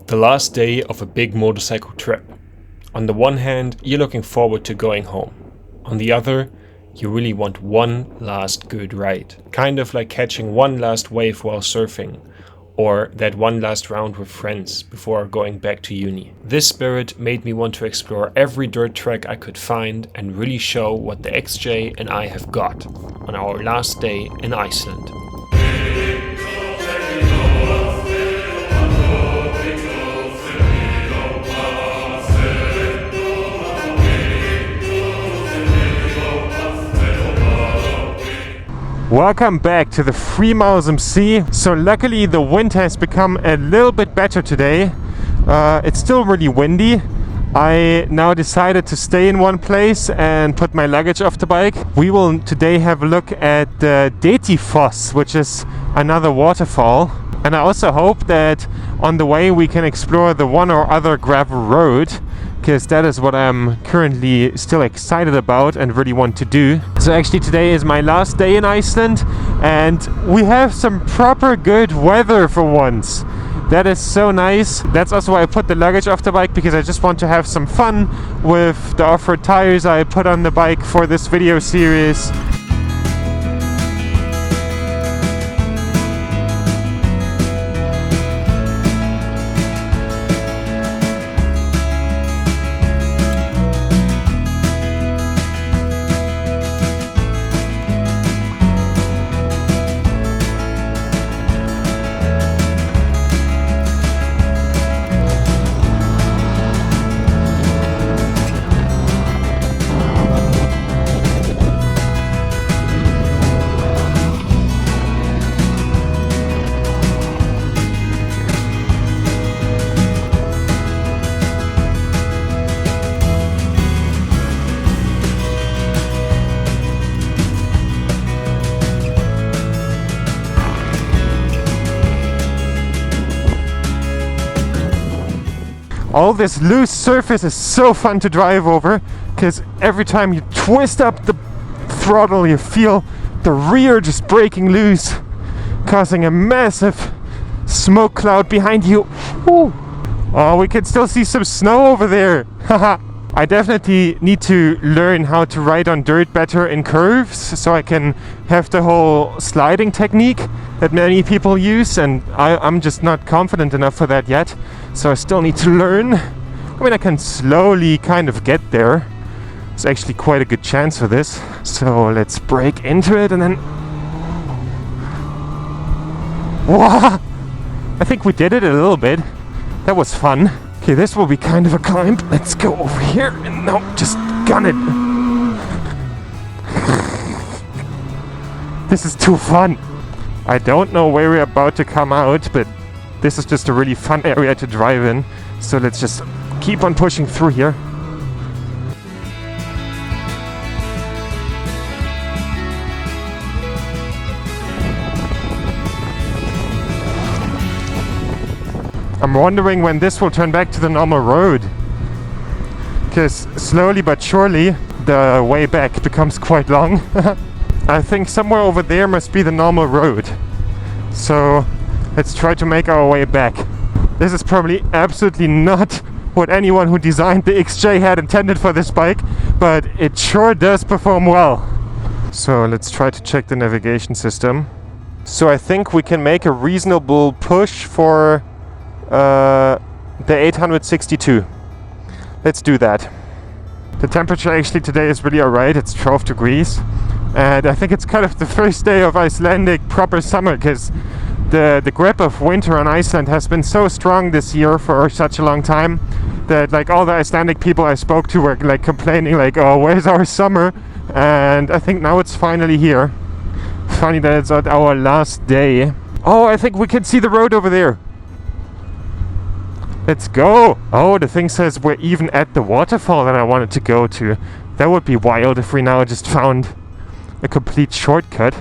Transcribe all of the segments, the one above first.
The last day of a big motorcycle trip. On the one hand, you're looking forward to going home. On the other, you really want one last good ride. Kind of like catching one last wave while surfing, or that one last round with friends before going back to uni. This spirit made me want to explore every dirt track I could find and really show what the XJ and I have got on our last day in Iceland. Welcome back to the 3 miles MC. So luckily the wind has become a little bit better today. It's still really windy. I now decided to stay in one place and put my luggage off the bike. We will today have a look at the E.P.12, which is another waterfall. And I also hope that on the way we can explore the one or other gravel road, because that is what I'm currently still excited about and really want to do. So actually today is my last day in Iceland and we have some proper good weather for once. That is so nice. That's also why I put the luggage off the bike, because I just want to have some fun with the off-road tires I put on the bike for this video series. All this loose surface is so fun to drive over, because every time you twist up the throttle you feel the rear just breaking loose, causing a massive smoke cloud behind you. Woo. Oh, we can still see some snow over there. Haha. I definitely need to learn how to ride on dirt better in curves, so I can have the whole sliding technique that many people use, and I'm just not confident enough for that yet, so I still need to learn. I mean, I can slowly kind of get there. It's actually quite a good chance for this, so let's break into it and then... Wow! I think we did it a little bit. That was fun. Okay, this will be kind of a climb. Let's go over here and no, just gun it. This is too fun. I don't know where we're about to come out, but this is just a really fun area to drive in. So let's just keep on pushing through here. I'm wondering when this will turn back to the normal road, because slowly but surely the way back becomes quite long. I think somewhere over there must be the normal road, so let's try to make our way back. This is probably absolutely not what anyone who designed the XJ had intended for this bike, but it sure does perform well. So let's try to check the navigation system. So I think we can make a reasonable push for the 862. Let's do that. The temperature actually today is really alright. It's 12 degrees, and I think it's kind of the first day of Icelandic proper summer, because the grip of winter on Iceland has been so strong this year for such a long time that like all the Icelandic people I spoke to were like complaining like, oh, where's our summer? And I think now it's finally here. Funny that it's our last day. Oh, I think we can see the road over there. Let's go! Oh, the thing says we're even at the waterfall that I wanted to go to. That would be wild if we now just found a complete shortcut.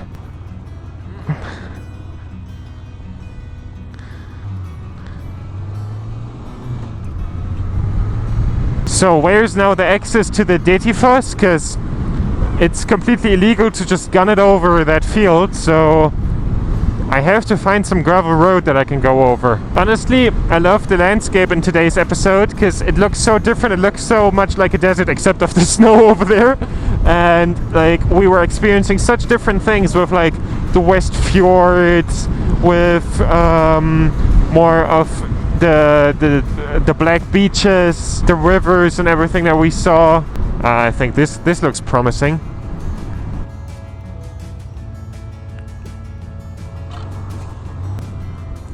So where's now the access to the E.P.12? Because it's completely illegal to just gun it over that field, so I have to find some gravel road that I can go over. Honestly, I love the landscape in today's episode because it looks so different. It looks so much like a desert except of the snow over there. And like we were experiencing such different things with like the West Fjords, with more of the black beaches, the rivers and everything that we saw. I think this looks promising.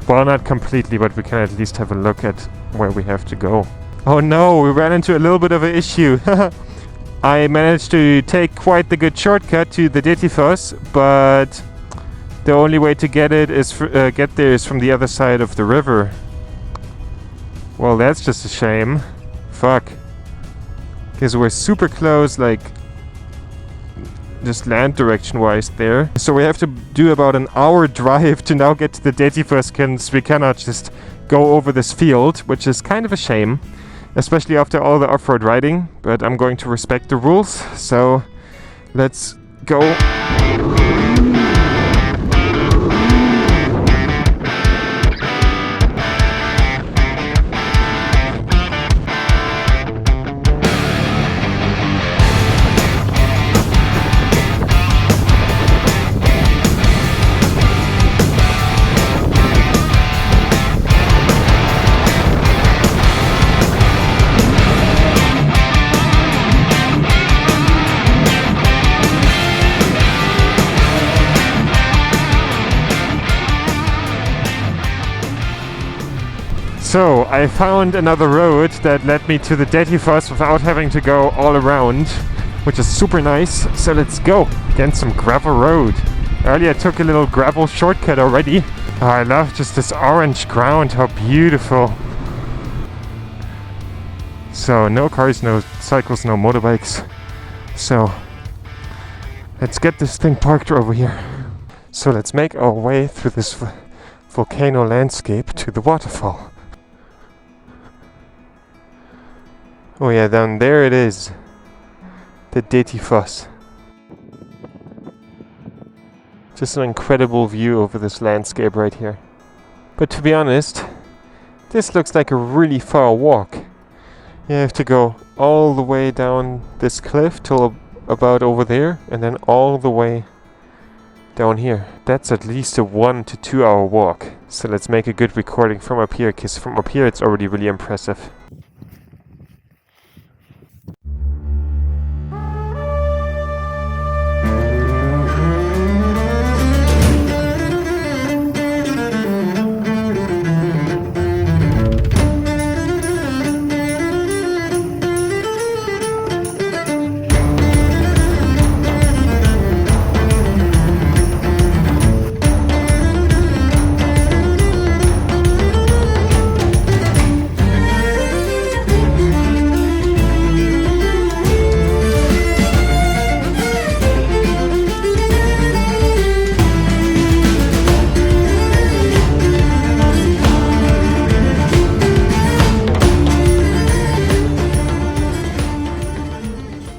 Well, not completely, but we can at least have a look at where we have to go. Oh no, we ran into a little bit of an issue. I managed to take quite the good shortcut to the Dettifoss, but the only way to get there is from the other side of the river. Well, that's just a shame. Fuck. Because we're super close, like just land direction wise there. So we have to do about an hour drive to now get to the Dettifoss, since we cannot just go over this field, which is kind of a shame, especially after all the off-road riding, but I'm going to respect the rules, so let's go. So, I found another road that led me to the Dettifoss without having to go all around, which is super nice. So let's go against some gravel road. Earlier I took a little gravel shortcut already. Oh, I love just this orange ground, how beautiful. So, no cars, no cycles, no motorbikes. So, let's get this thing parked over here. So let's make our way through this volcano landscape to the waterfall. Oh yeah, down there it is. The Dettifoss. Just an incredible view over this landscape right here. But to be honest, this looks like a really far walk. You have to go all the way down this cliff till about over there, and then all the way down here. That's at least a 1 to 2 hour walk. So let's make a good recording from up here, because from up here it's already really impressive.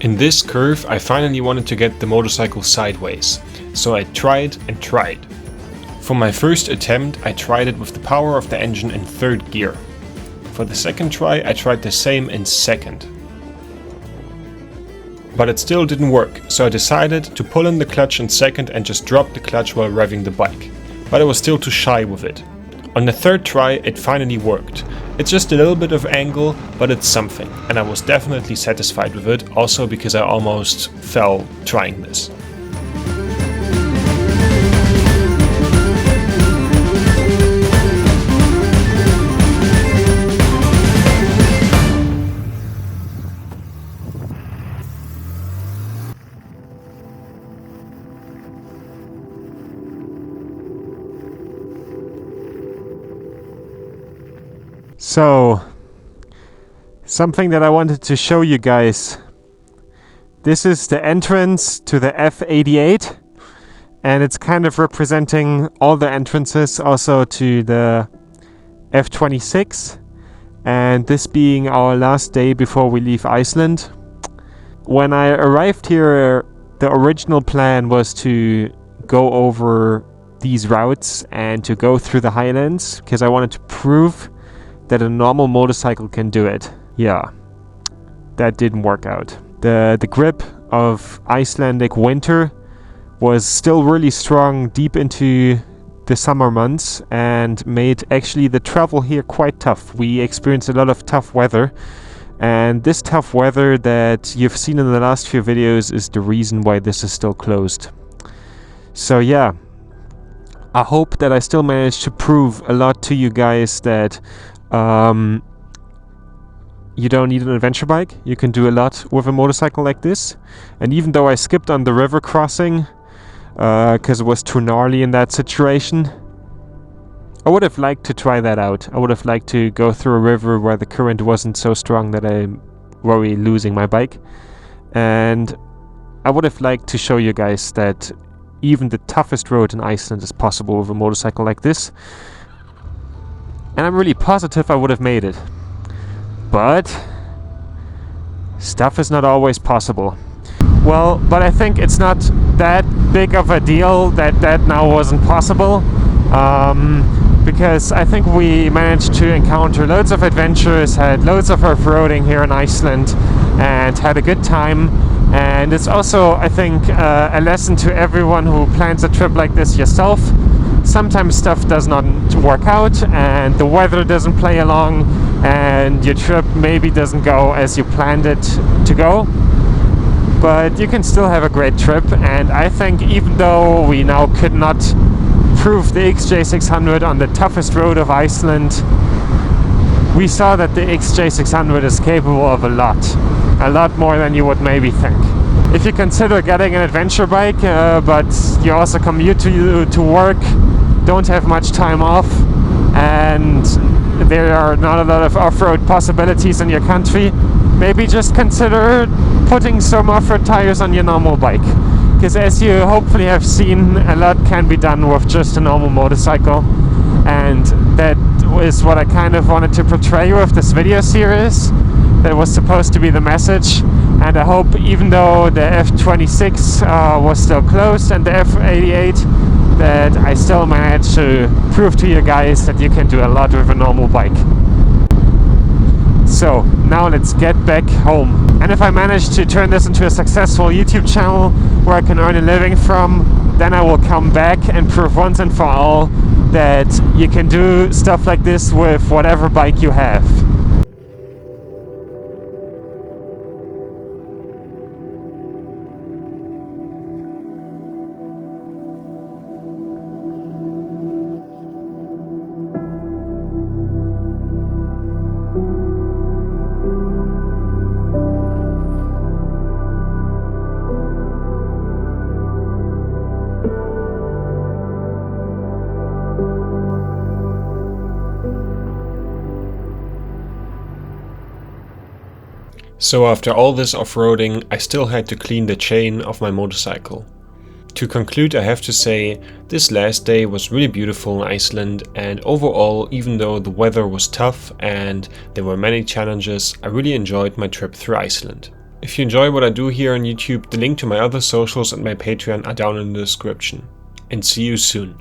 In this curve, I finally wanted to get the motorcycle sideways, so I tried and tried. For my first attempt, I tried it with the power of the engine in 3rd gear. For the second try, I tried the same in 2nd. But it still didn't work, so I decided to pull in the clutch in 2nd and just drop the clutch while revving the bike. But I was still too shy with it. On the 3rd try, it finally worked. It's just a little bit of angle, but it's something, and I was definitely satisfied with it, also because I almost fell trying this. So, something that I wanted to show you guys. This is the entrance to the F88, and it's kind of representing all the entrances also to the F26, and this being our last day before we leave Iceland. When I arrived here, the original plan was to go over these routes and to go through the highlands, because I wanted to prove that a normal motorcycle can do it. Yeah, that didn't work out. The grip of Icelandic winter was still really strong deep into the summer months and made actually the travel here quite tough. We experienced a lot of tough weather, and this tough weather that you've seen in the last few videos is the reason why this is still closed. So yeah, I hope that I still managed to prove a lot to you guys that you don't need an adventure bike. You can do a lot with a motorcycle like this. And even though I skipped on the river crossing because it was too gnarly in that situation, I would have liked to try that out. I would have liked to go through a river where the current wasn't so strong that I worry losing my bike. And I would have liked to show you guys that even the toughest road in Iceland is possible with a motorcycle like this. And I'm really positive I would have made it. But stuff is not always possible. Well, but I think it's not that big of a deal that now wasn't possible, because I think we managed to encounter loads of adventures, had loads of off-roading here in Iceland, and had a good time. And it's also, I think, a lesson to everyone who plans a trip like this yourself. Sometimes stuff does not work out, and the weather doesn't play along, and your trip maybe doesn't go as you planned it to go. But you can still have a great trip, and I think even though we now could not prove the XJ600 on the toughest road of Iceland, we saw that the XJ600 is capable of a lot more than you would maybe think. If you consider getting an adventure bike, but you also commute to work, don't have much time off, and there are not a lot of off-road possibilities in your country, maybe just consider putting some off-road tires on your normal bike. Because as you hopefully have seen, a lot can be done with just a normal motorcycle. And that is what I kind of wanted to portray with this video series. That was supposed to be the message. And I hope, even though the F26 was still closed and the F88, that I still managed to prove to you guys that you can do a lot with a normal bike. So now let's get back home. And if I manage to turn this into a successful YouTube channel where I can earn a living from, then I will come back and prove once and for all that you can do stuff like this with whatever bike you have. So after all this off-roading, I still had to clean the chain of my motorcycle. To conclude, I have to say, this last day was really beautiful in Iceland, and overall, even though the weather was tough and there were many challenges, I really enjoyed my trip through Iceland. If you enjoy what I do here on YouTube, the link to my other socials and my Patreon are down in the description. And see you soon.